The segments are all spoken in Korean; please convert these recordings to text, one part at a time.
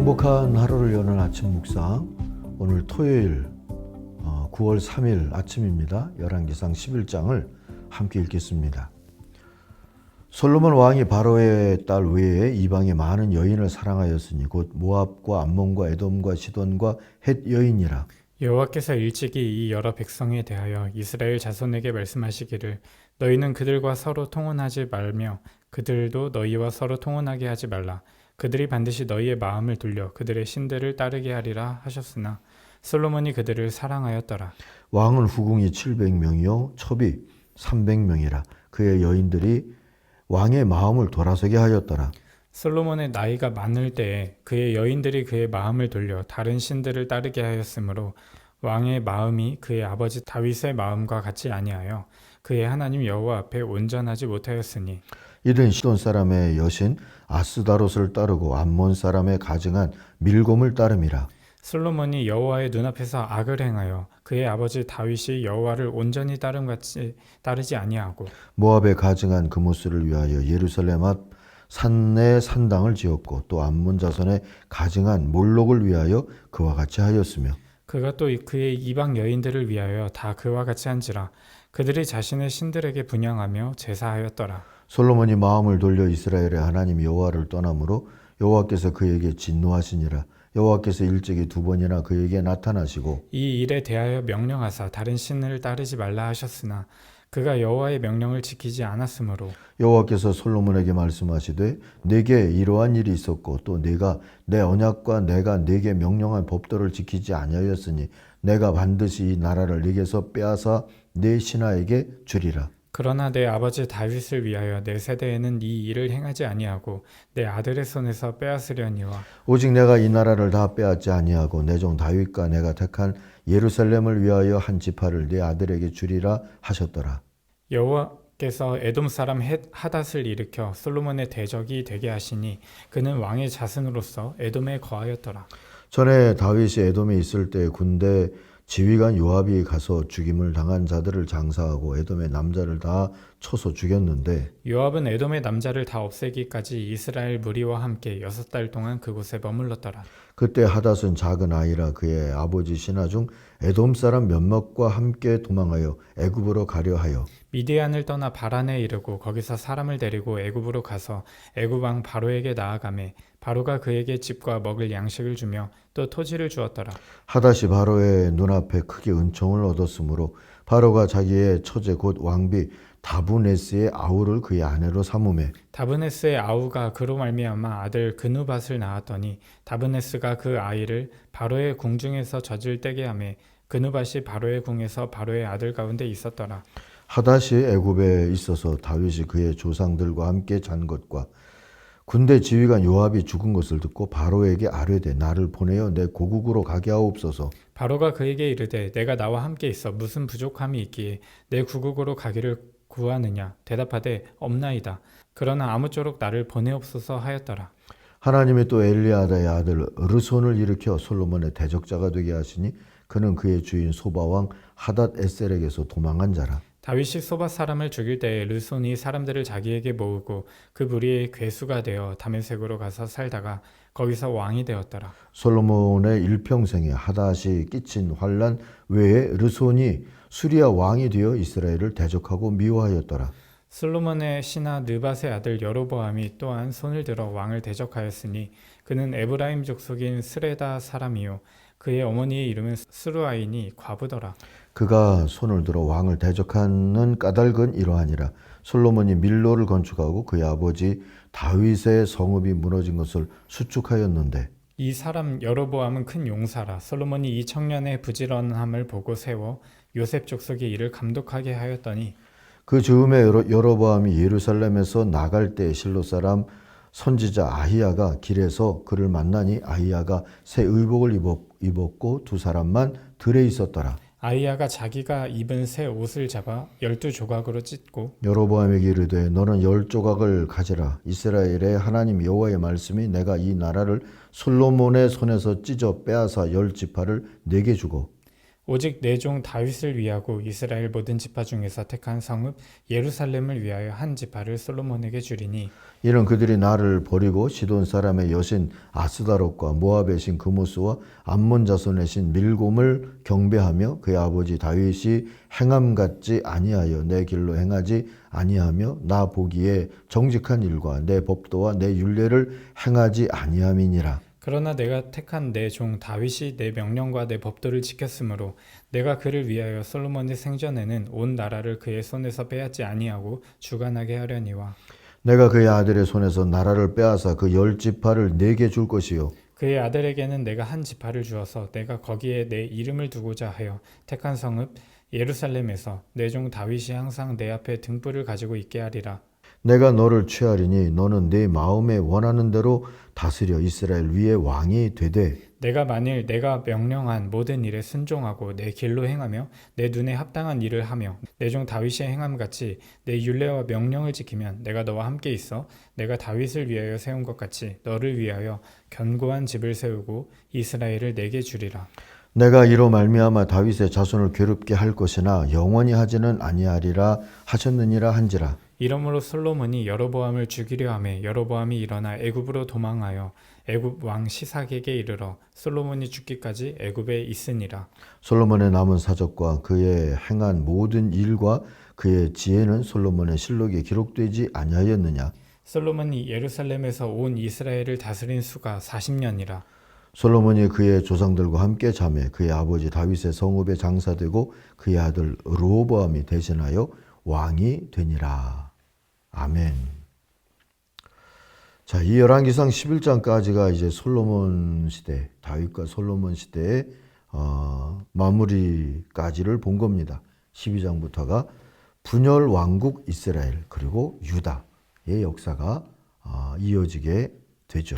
행복한 하루를 여는 아침 묵상. 오늘 토요일 9월 3일 아침입니다. 열왕기상 11장을 함께 읽겠습니다. 솔로몬 왕이 바로의 딸 외에 이방의 많은 여인을 사랑하였으니 곧 모압과 암몬과 에돔과 시돈과 헷 여인이라. 여호와께서 일찍이 이 여러 백성에 대하여 이스라엘 자손에게 말씀하시기를 너희는 그들과 서로 통혼하지 말며 그들도 너희와 서로 통혼하게 하지 말라. 그들이 반드시 너희의 마음을 돌려 그들의 신들을 따르게 하리라 하셨으나 솔로몬이 그들을 사랑하였더라. 왕은 후궁이 700명이요 첩이 300명이라. 그의 여인들이 왕의 마음을 돌아서게 하였더라. 솔로몬의 나이가 많을 때에 그의 여인들이 그의 마음을 돌려 다른 신들을 따르게 하였으므로 왕의 마음이 그의 아버지 다윗의 마음과 같이 아니하여 그의 하나님 여호와 앞에 온전하지 못하였으니 이는 시돈 사람의 여신 아스다롯을 따르고 암몬 사람의 가증한 밀곰을 따름이라. 솔로몬이 여호와의 눈앞에서 악을 행하여 그의 아버지 다윗이 여호와를 온전히 따름같이 따르지 아니하고 모압의 가증한 그모스를 위하여 예루살렘 앞 산내 산당을 지었고 또 암몬 자손의 가증한 몰록을 위하여 그와 같이 하였으며 그가 또 그의 이방 여인들을 위하여 다 그와 같이 한지라. 그들이 자신의 신들에게 분향하며 제사하였더라. 솔로몬이 마음을 돌려 이스라엘의 하나님 여호와를 떠남으로 여호와께서 그에게 진노하시니라. 여호와께서 일찍이 2번이나 그에게 나타나시고 이 일에 대하여 명령하사 다른 신을 따르지 말라 하셨으나 그가 여호와의 명령을 지키지 않았으므로 여호와께서 솔로몬에게 말씀하시되 내게 이러한 일이 있었고 또 네가 내 언약과 내가 네게 명령한 법도를 지키지 아니하였으니 내가 반드시 이 나라를 네게서 빼앗아 네 신하에게 주리라. 그러나 내 아버지 다윗을 위하여 내 세대에는 이 일을 행하지 아니하고 내 아들의 손에서 빼앗으려니와 오직 내가 이 나라를 다 빼앗지 아니하고 내 종 다윗과 내가 택한 예루살렘을 위하여 한 지파를 네 아들에게 주리라 하셨더라. 여호와께서 에돔 사람 하닷을 일으켜 솔로몬의 대적이 되게 하시니 그는 왕의 자손으로서 에돔에 거하였더라. 전에 다윗이 에돔에 있을 때 군대 지휘관 요압이 가서 죽임을 당한 자들을 장사하고 에돔의 남자를 다 쳐서 죽였는데 요압은 에돔의 남자를 다 없애기까지 이스라엘 무리와 함께 6달 동안 그곳에 머물렀더라. 그때 하닷은 작은 아이라 그의 아버지 신하 중 에돔 사람 몇몇과 함께 도망하여 애굽으로 가려 하여 미디안을 떠나 바란에 이르고 거기서 사람을 데리고 애굽으로 가서 애굽 왕 바로에게 나아가매 바로가 그에게 집과 먹을 양식을 주며 또 토지를 주었더라. 하닷이 바로의 눈앞에 크게 은총을 얻었으므로 바로가 자기의 처제 곧 왕비 다브네스의 아우를 그의 아내로 삼으매 다브네스의 아우가 그로 말미암아 아들 그누밧을 낳았더니 다브네스가 그 아이를 바로의 궁중에서 젖을 떼게 하매 그누밧이 바로의 궁에서 바로의 아들 가운데 있었더라. 하닷이 애굽에 있어서 다윗이 그의 조상들과 함께 잔 것과 군대 지휘관 요압이 죽은 것을 듣고 바로에게 아뢰되 나를 보내어 내 고국으로 가게 하옵소서. 바로가 그에게 이르되 내가 나와 함께 있어 무슨 부족함이 있기에 내 고국으로 가기를 구하느냐 대답하되 없나이다. 그러나 아무쪼록 나를 보내옵소서 하였더라. 하나님이 또 엘리아다의 아들 르손을 일으켜 솔로몬의 대적자가 되게 하시니 그는 그의 주인 소바왕 하닷 에셀에게서 도망한 자라. 다윗이 소밧 사람을 죽일 때에 르손이 사람들을 자기에게 모으고 그 무리의 괴수가 되어 다메섹으로 가서 살다가 거기서 왕이 되었더라. 솔로몬의 일평생에 하닷이 끼친 환난 외에 르손이 수리아 왕이 되어 이스라엘을 대적하고 미워하였더라. 솔로몬의 신하 느밧의 아들 여로보암이 또한 손을 들어 왕을 대적하였으니 그는 에브라임 족속인 스레다 사람이요 그의 어머니의 이름은 스루아이니 과부더라. 그가 손을 들어 왕을 대적하는 까닭은 이러하니라. 솔로몬이 밀로를 건축하고 그의 아버지 다윗의 성읍이 무너진 것을 수축하였는데 이 사람 여로보암은 큰 용사라. 솔로몬이 이 청년의 부지런함을 보고 세워 요셉 족속의 일을 감독하게 하였더니 그 즈음에 여로보암이 예루살렘에서 나갈 때 실로 사람 선지자 아히야가 길에서 그를 만나니 아히야가 새 의복을 입었고 2사람만 들에 있었더라. 아히야가 자기가 입은 새 옷을 잡아 12조각으로 찢고 여로보암에게 이르되 너는 10조각을 가지라. 이스라엘의 하나님 여호와의 말씀이 내가 이 나라를 솔로몬의 손에서 찢어 빼앗아 10지파를 내게 주고 오직 내 종 다윗을 위하고 이스라엘 모든 지파 중에서 택한 성읍 예루살렘을 위하여 한 지파를 솔로몬에게 주리니 이는 그들이 나를 버리고 시돈 사람의 여신 아스다롯과 모압의 신 그모스와 암몬 자손의 신 밀곰을 경배하며 그의 아버지 다윗이 행함 같지 아니하여 내 길로 행하지 아니하며 나 보기에 정직한 일과 내 법도와 내 율례를 행하지 아니함이니라. 그러나 내가 택한 내 종 다윗이 내 명령과 내 법도를 지켰으므로 내가 그를 위하여 솔로몬의 생전에는 온 나라를 그의 손에서 빼앗지 아니하고 주관하게 하려니와 내가 그의 아들의 손에서 나라를 빼앗아 그 10지파를 내게 줄 것이요 그의 아들에게는 내가 한 지파를 주어서 내가 거기에 내 이름을 두고자 하여 택한 성읍 예루살렘에서 내 종 다윗이 항상 내 앞에 등불을 가지고 있게 하리라. 내가 너를 취하리니 너는 네 마음에 원하는 대로 다스려 이스라엘 위에 왕이 되되 내가 만일 내가 명령한 모든 일에 순종하고 내 길로 행하며 내 눈에 합당한 일을 하며 내 종 다윗이 행함같이 내 율례와 명령을 지키면 내가 너와 함께 있어 내가 다윗을 위하여 세운 것 같이 너를 위하여 견고한 집을 세우고 이스라엘을 내게 주리라. 내가 이로 말미암아 다윗의 자손을 괴롭게 할 것이나 영원히 하지는 아니하리라 하셨느니라 한지라. 이러므로 솔로몬이 여로보암을 죽이려 하매 여로보암이 일어나 애굽으로 도망하여 애굽 왕 시삭에게 이르러 솔로몬이 죽기까지 애굽에 있으니라. 솔로몬의 남은 사적과 그의 행한 모든 일과 그의 지혜는 솔로몬의 실록에 기록되지 아니하였느냐. 솔로몬이 예루살렘에서 온 이스라엘을 다스린 수가 40년이라. 솔로몬이 그의 조상들과 함께 자매 그의 아버지 다윗의 성읍에 장사되고 그의 아들 르호보암이 대신하여 왕이 되니라. 아멘. 자, 이 열왕기상 11장까지가 이제 솔로몬 시대, 다윗과 솔로몬 시대의 마무리까지를 본 겁니다. 12장부터가 분열 왕국 이스라엘 그리고 유다의 역사가 이어지게 되죠.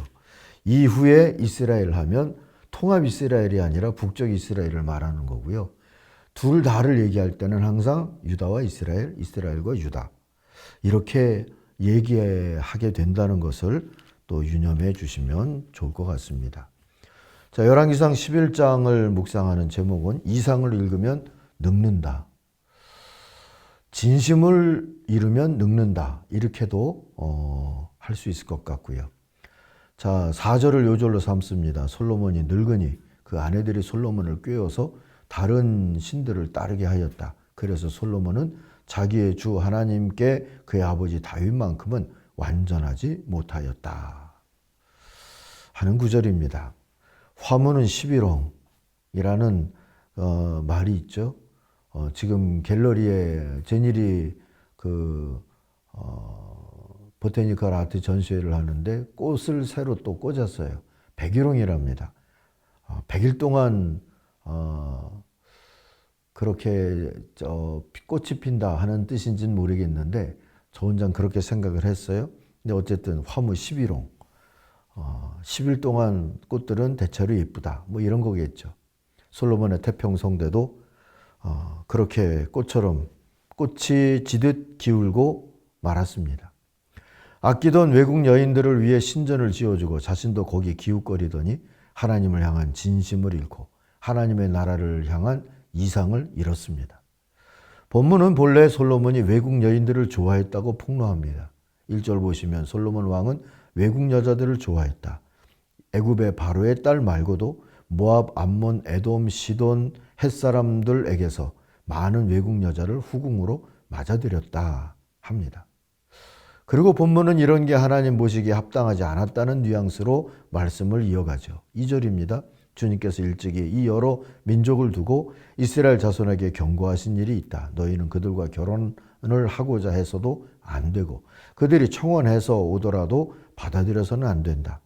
이후에 이스라엘 하면 통합 이스라엘이 아니라 북쪽 이스라엘을 말하는 거고요. 둘 다를 얘기할 때는 항상 유다와 이스라엘, 이스라엘과 유다 이렇게 얘기하게 된다는 것을 또 유념해 주시면 좋을 것 같습니다. 자, 열왕기상 11장을 묵상하는 제목은 이상을 읽으면 늙는다. 진심을 잃으면 늙는다. 이렇게도 할 수 있을 것 같고요. 자, 4절을 요절로 삼습니다. 솔로몬이 늙으니 그 아내들이 솔로몬을 꾀어서 다른 신들을 따르게 하였다. 그래서 솔로몬은 자기의 주 하나님께 그의 아버지 다윗만큼은 완전하지 못하였다 하는 구절입니다. 화무는 11홍이라는 말이 있죠. 지금 갤러리에 제닐이 보테니컬 아트 전시회를 하는데 꽃을 새로 또 꽂았어요. 100일홍이랍니다. 100일 동안 그렇게 꽃이 핀다 하는 뜻인지는 모르겠는데 저 혼자 그렇게 생각을 했어요. 근데 어쨌든 화무 11홍 10일 동안 꽃들은 대체로 예쁘다 뭐 이런 거겠죠. 솔로몬의 태평성대도 그렇게 꽃처럼 꽃이 지듯 기울고 말았습니다. 아끼던 외국 여인들을 위해 신전을 지어주고 자신도 거기 기웃거리더니 하나님을 향한 진심을 잃고 하나님의 나라를 향한 이상을 잃었습니다. 본문은 본래 솔로몬이 외국 여인들을 좋아했다고 폭로합니다. 1절 보시면 솔로몬 왕은 외국 여자들을 좋아했다. 애굽의 바로의 딸 말고도 모압, 암몬, 에돔, 시돈, 햇사람들에게서 많은 외국 여자를 후궁으로 맞아들였다 합니다. 그리고 본문은 이런 게 하나님 보시기에 합당하지 않았다는 뉘앙스로 말씀을 이어가죠. 2절입니다. 주님께서 일찍이 이 여러 민족을 두고 이스라엘 자손에게 경고하신 일이 있다. 너희는 그들과 결혼을 하고자 해서도 안 되고 그들이 청혼해서 오더라도 받아들여서는 안 된다.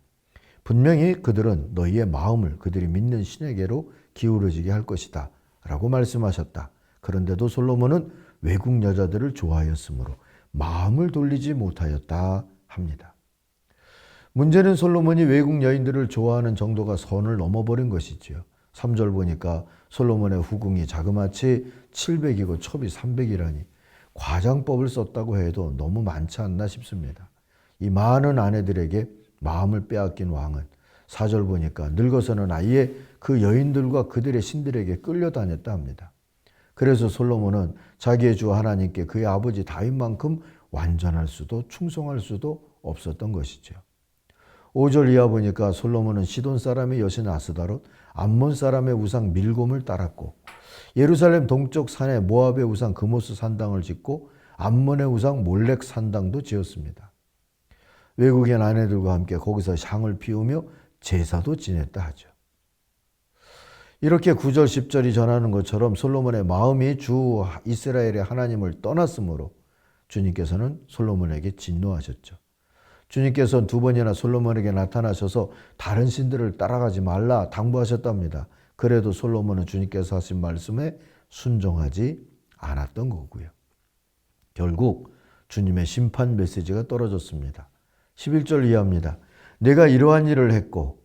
분명히 그들은 너희의 마음을 그들이 믿는 신에게로 기울어지게 할 것이다 라고 말씀하셨다. 그런데도 솔로몬은 외국 여자들을 좋아하였으므로 마음을 돌리지 못하였다 합니다. 문제는 솔로몬이 외국 여인들을 좋아하는 정도가 선을 넘어버린 것이지요. 3절 보니까 솔로몬의 후궁이 자그마치 700이고 첩이 300이라니 과장법을 썼다고 해도 너무 많지 않나 싶습니다. 이 많은 아내들에게 마음을 빼앗긴 왕은 4절 보니까 늙어서는 아예 그 여인들과 그들의 신들에게 끌려다녔다 합니다. 그래서 솔로몬은 자기의 주 하나님께 그의 아버지 다윗만큼 완전할 수도 충성할 수도 없었던 것이죠. 5절 이하 보니까 솔로몬은 시돈 사람의 여신 아스다롯, 암몬 사람의 우상 밀곰을 따랐고 예루살렘 동쪽 산에 모압의 우상 그모스 산당을 짓고 암몬의 우상 몰렉 산당도 지었습니다. 외국인 아내들과 함께 거기서 향을 피우며 제사도 지냈다 하죠. 이렇게 9절 10절이 전하는 것처럼 솔로몬의 마음이 주 이스라엘의 하나님을 떠났으므로 주님께서는 솔로몬에게 진노하셨죠. 주님께서는 2번이나 솔로몬에게 나타나셔서 다른 신들을 따라가지 말라 당부하셨답니다. 그래도 솔로몬은 주님께서 하신 말씀에 순종하지 않았던 거고요. 결국 주님의 심판 메시지가 떨어졌습니다. 11절 이하입니다. 내가 이러한 일을 했고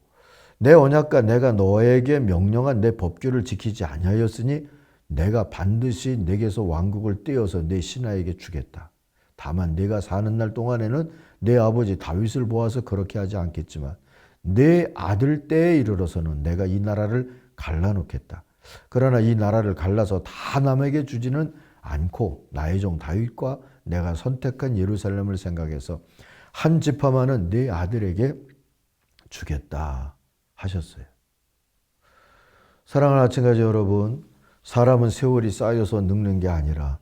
내 언약과 내가 너에게 명령한 내 법규를 지키지 아니하였으니 내가 반드시 내게서 왕국을 떼어서 내 신하에게 주겠다. 다만 내가 사는 날 동안에는 내 아버지 다윗을 보아서 그렇게 하지 않겠지만 내 아들 때에 이르러서는 내가 이 나라를 갈라놓겠다. 그러나 이 나라를 갈라서 다 남에게 주지는 않고 나의 종 다윗과 내가 선택한 예루살렘을 생각해서 한 지파만은 내 아들에게 주겠다 하셨어요. 사랑하는 아침까지 여러분, 사람은 세월이 쌓여서 늙는 게 아니라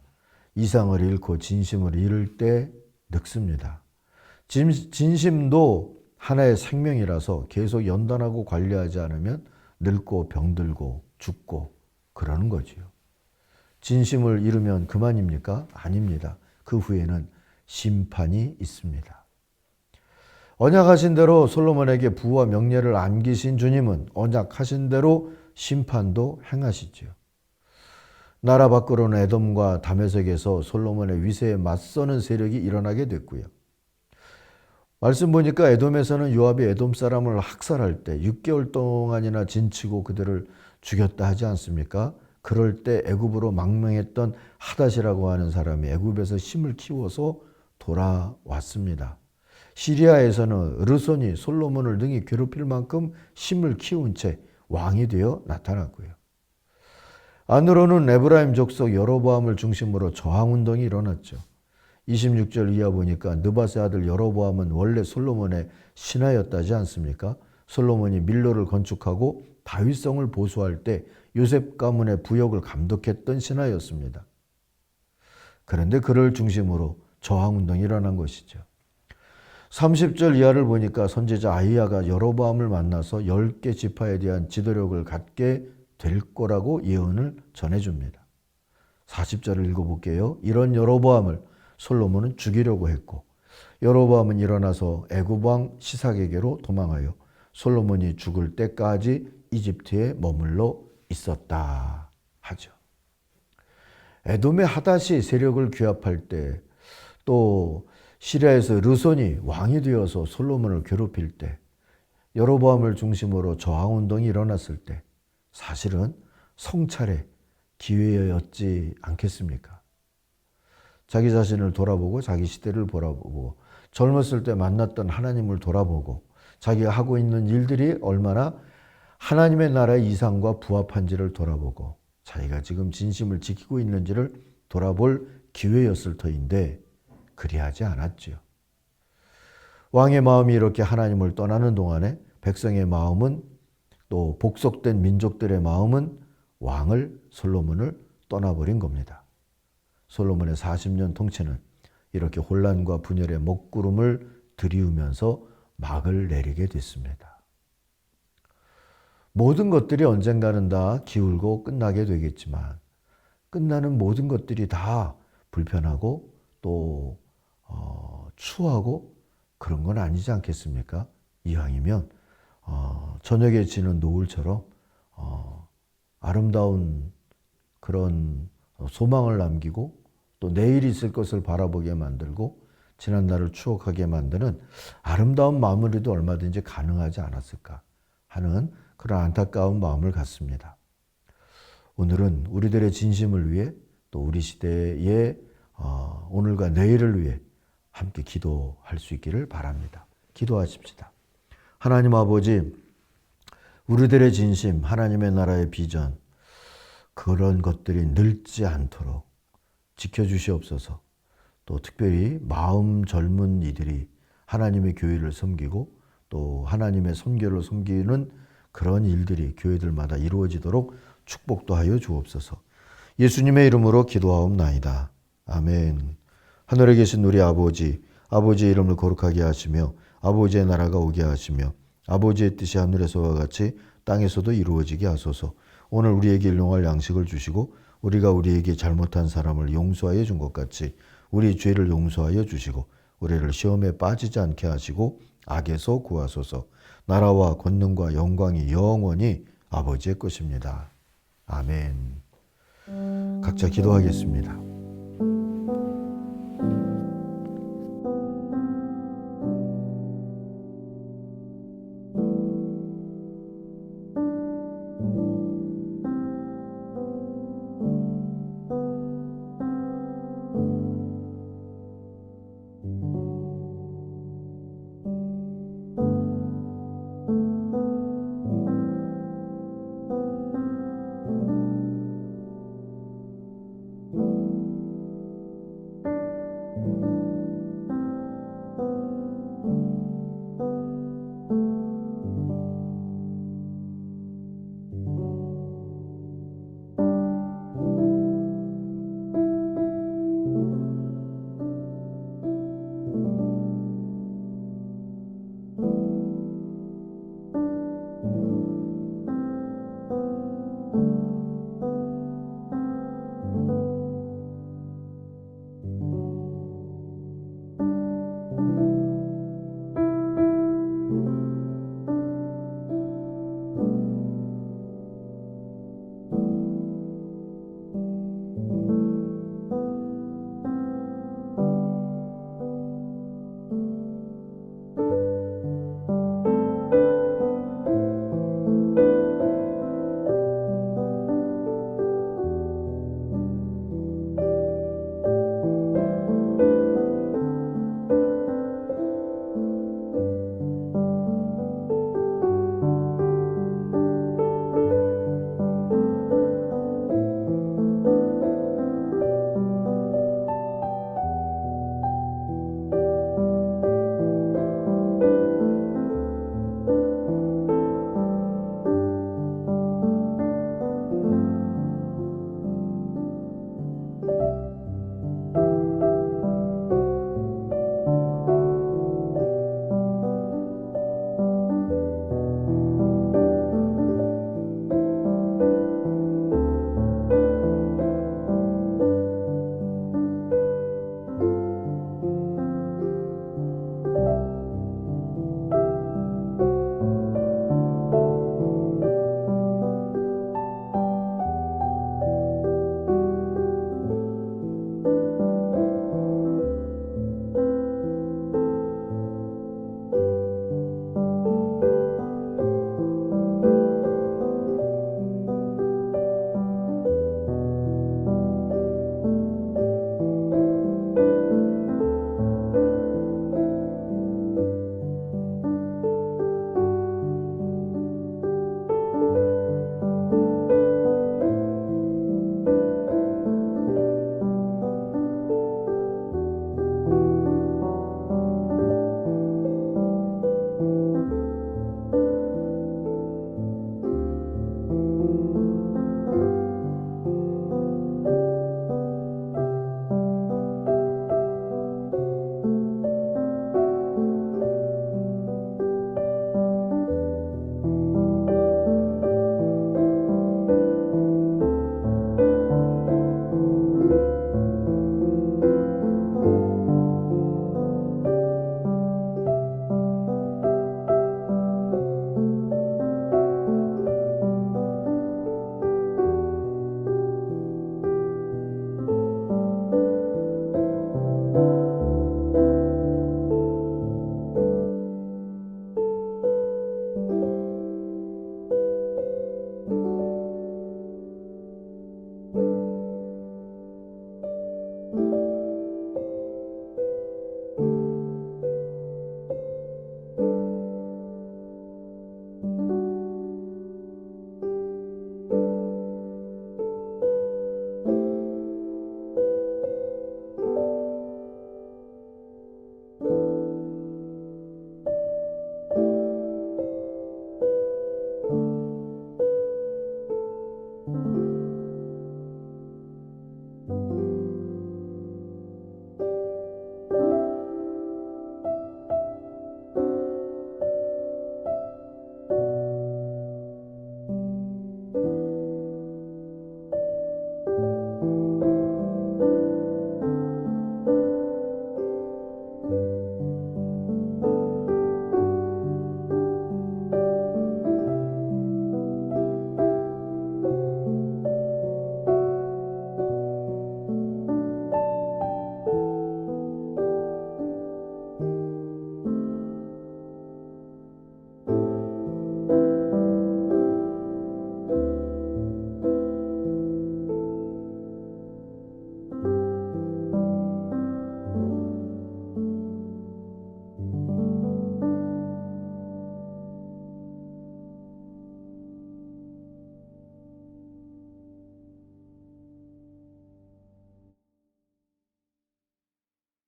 이상을 잃고 진심을 잃을 때 늙습니다. 진심도 하나의 생명이라서 계속 연단하고 관리하지 않으면 늙고 병들고 죽고 그러는 거지요. 진심을 잃으면 그만입니까? 아닙니다. 그 후에는 심판이 있습니다. 언약하신 대로 솔로몬에게 부와 명예를 안기신 주님은 언약하신 대로 심판도 행하시지요. 나라 밖으로는 에돔과 다메섹에서 솔로몬의 위세에 맞서는 세력이 일어나게 됐고요. 말씀 보니까 에돔에서는 요압이 에돔 사람을 학살할 때 6개월 동안이나 진치고 그들을 죽였다 하지 않습니까? 그럴 때 애굽으로 망명했던 하닷이라고 하는 사람이 애굽에서 힘을 키워서 돌아왔습니다. 시리아에서는 르손이 솔로몬을 능히 괴롭힐 만큼 힘을 키운 채 왕이 되어 나타났고요. 안으로는 에브라임 족속 여로보암을 중심으로 저항운동이 일어났죠. 26절 이하 보니까 느밧의 아들 여로보암은 원래 솔로몬의 신하였다지 않습니까? 솔로몬이 밀로를 건축하고 다윗성을 보수할 때 요셉 가문의 부역을 감독했던 신하였습니다. 그런데 그를 중심으로 저항운동이 일어난 것이죠. 30절 이하를 보니까 선지자 아히야가 여로보암을 만나서 10개 지파에 대한 지도력을 갖게 될 거라고 예언을 전해줍니다. 40절을 읽어볼게요. 이런 여로보암을 솔로몬은 죽이려고 했고 여로보암은 일어나서 애굽 왕 시삭에게로 도망하여 솔로몬이 죽을 때까지 이집트에 머물러 있었다 하죠. 에돔의 하닷이 세력을 규합할 때, 또 시리아에서 르손이 왕이 되어서 솔로몬을 괴롭힐 때, 여로보암을 중심으로 저항운동이 일어났을 때 사실은 성찰의 기회였지 않겠습니까? 자기 자신을 돌아보고 자기 시대를 돌아보고 젊었을 때 만났던 하나님을 돌아보고 자기가 하고 있는 일들이 얼마나 하나님의 나라의 이상과 부합한지를 돌아보고 자기가 지금 진심을 지키고 있는지를 돌아볼 기회였을 터인데 그리하지 않았지요. 왕의 마음이 이렇게 하나님을 떠나는 동안에 백성의 마음은, 또 복속된 민족들의 마음은 왕을 솔로몬을 떠나버린 겁니다. 솔로몬의 40년 통치는 이렇게 혼란과 분열의 먹구름을 들이우면서 막을 내리게 됐습니다. 모든 것들이 언젠가는 다 기울고 끝나게 되겠지만 끝나는 모든 것들이 다 불편하고 또 추하고 그런 건 아니지 않겠습니까? 이왕이면 저녁에 지는 노을처럼 아름다운 그런 소망을 남기고 또 내일 있을 것을 바라보게 만들고 지난 날을 추억하게 만드는 아름다운 마무리도 얼마든지 가능하지 않았을까 하는 그런 안타까운 마음을 갖습니다. 오늘은 우리들의 진심을 위해 또 우리 시대의 오늘과 내일을 위해 함께 기도할 수 있기를 바랍니다. 기도하십시다. 하나님 아버지, 우리들의 진심, 하나님의 나라의 비전, 그런 것들이 늙지 않도록 지켜주시옵소서. 또 특별히 마음 젊은 이들이 하나님의 교회를 섬기고 또 하나님의 선교를 섬기는 그런 일들이 교회들마다 이루어지도록 축복도 하여 주옵소서. 예수님의 이름으로 기도하옵나이다. 아멘. 하늘에 계신 우리 아버지, 아버지의 이름을 거룩하게 하시며 아버지의 나라가 오게 하시며 아버지의 뜻이 하늘에서와 같이 땅에서도 이루어지게 하소서. 오늘 우리에게 일용할 양식을 주시고 우리가 우리에게 잘못한 사람을 용서하여 준 것 같이 우리 죄를 용서하여 주시고 우리를 시험에 빠지지 않게 하시고 악에서 구하소서. 나라와 권능과 영광이 영원히 아버지의 것입니다. 아멘. 각자 기도하겠습니다.